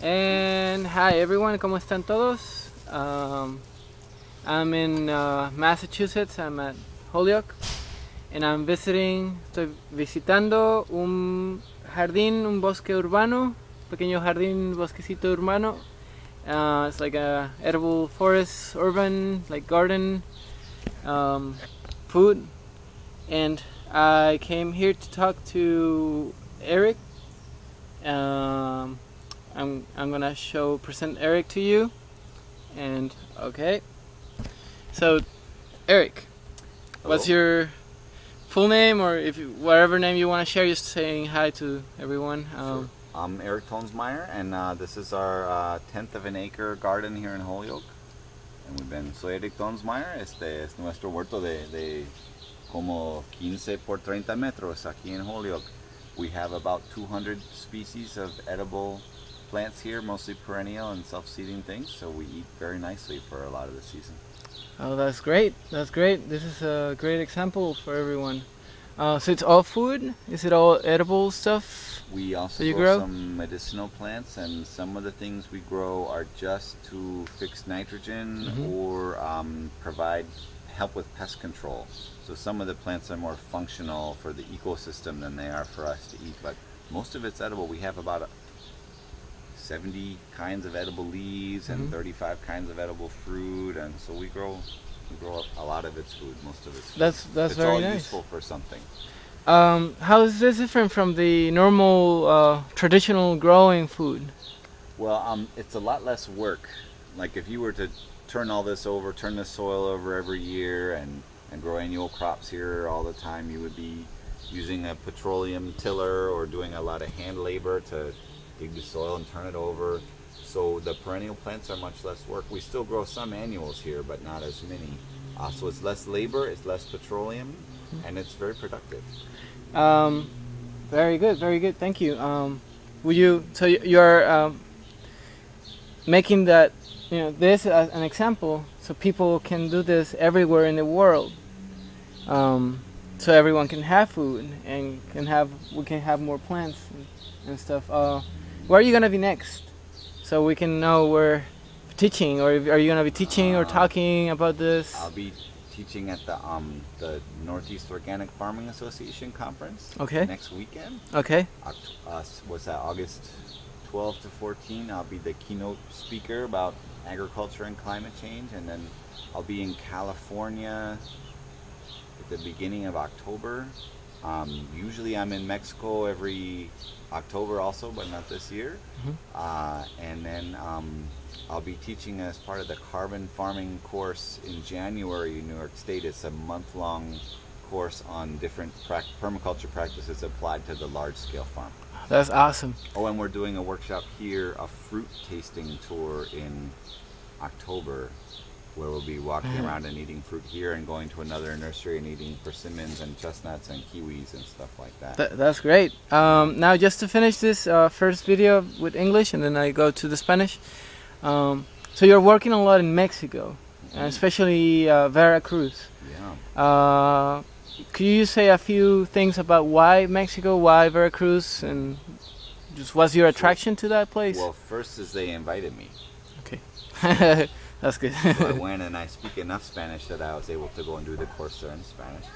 And hi everyone, ¿cómo están todos? I'm in Massachusetts, I'm at Holyoke, and I'm estoy visitando un jardín, un bosque urbano, pequeño jardín, bosquecito urbano. It's like a edible forest, urban, like garden, food. And I came here to talk to Eric. I'm gonna present Eric to you. And okay, so Eric, Hello. what's your full name, or whatever name you want to share? Just saying hi to everyone. Sure. I'm Eric Tonsmeyer, and this is our 10th of an acre garden here in Holyoke. And soy Eric Tonsmeyer. Este es nuestro huerto de como 15 por 30 metros aquí en Holyoke. We have about 200 species of edible plants here, mostly perennial and self-seeding things, so we eat very nicely for a lot of the season. Oh, that's great. That's great. This is a great example for everyone. So it's all food? Is it all edible stuff? We also you grow grow some medicinal plants, and some of the things we grow are just to fix nitrogen or provide help with pest control. So some of the plants are more functional for the ecosystem than they are for us to eat, but most of it's edible. We have about 70 kinds of edible leaves and 35 kinds of edible fruit, and so we grow a lot of its food. Most of it's food. That's it's very all nice. useful for something. How is this different from the normal traditional growing food? Well, it's a lot less work. Like if you were to turn this soil over every year and grow annual crops here all the time, you would be using a petroleum tiller or doing a lot of hand labor to dig the soil and turn it over. So the perennial plants are much less work. We still grow some annuals here, but not as many. So it's less labor, it's less petroleum, and it's very productive. Very good, very good. Thank you. So you're making that, this as an example, so people can do this everywhere in the world. So everyone can have food and we can have more plants and stuff. Where are you gonna be next? So we can know where teaching, or are you gonna be teaching or talking about this? I'll be teaching at the Northeast Organic Farming Association conference. Okay. Next weekend. Okay. What's that? August 12 to 14. I'll be the keynote speaker about agriculture and climate change, and then I'll be in California at the beginning of October. Usually I'm in Mexico every October also, but not this year. And then I'll be teaching as part of the carbon farming course in January in New York State. It's a month-long course on different permaculture practices applied to the large-scale farm. That's awesome. Oh, and we're doing a workshop here, a fruit tasting tour in October, where we'll be walking around and eating fruit here and going to another nursery and eating persimmons and chestnuts and kiwis and stuff like that. That's great. Now just to finish this first video with English, and then I go to the Spanish. So you're working a lot in Mexico, and especially Veracruz. Yeah. Could you say a few things about why Mexico, why Veracruz, and just what's your attraction to that place? Well, first is they invited me. Okay. That's good. So I went, and I speak enough Spanish that I was able to go and do the course there in Spanish.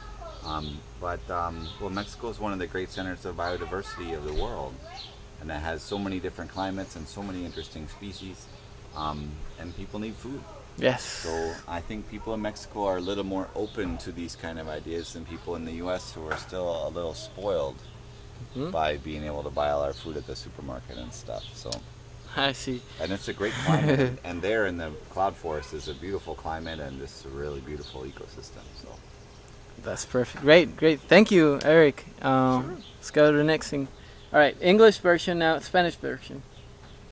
Well, Mexico is one of the great centers of biodiversity of the world, and it has so many different climates and so many interesting species, and people need food. Yes. So I think people in Mexico are a little more open to these kind of ideas than people in the U.S. who are still a little spoiled by being able to buy all our food at the supermarket and stuff. So I see. And it's a great climate, and there in the cloud forest is a beautiful climate and just a really beautiful ecosystem. So that's perfect. Great. Thank you, Eric. Sure. Let's go to the next thing. All right, English version now, Spanish version.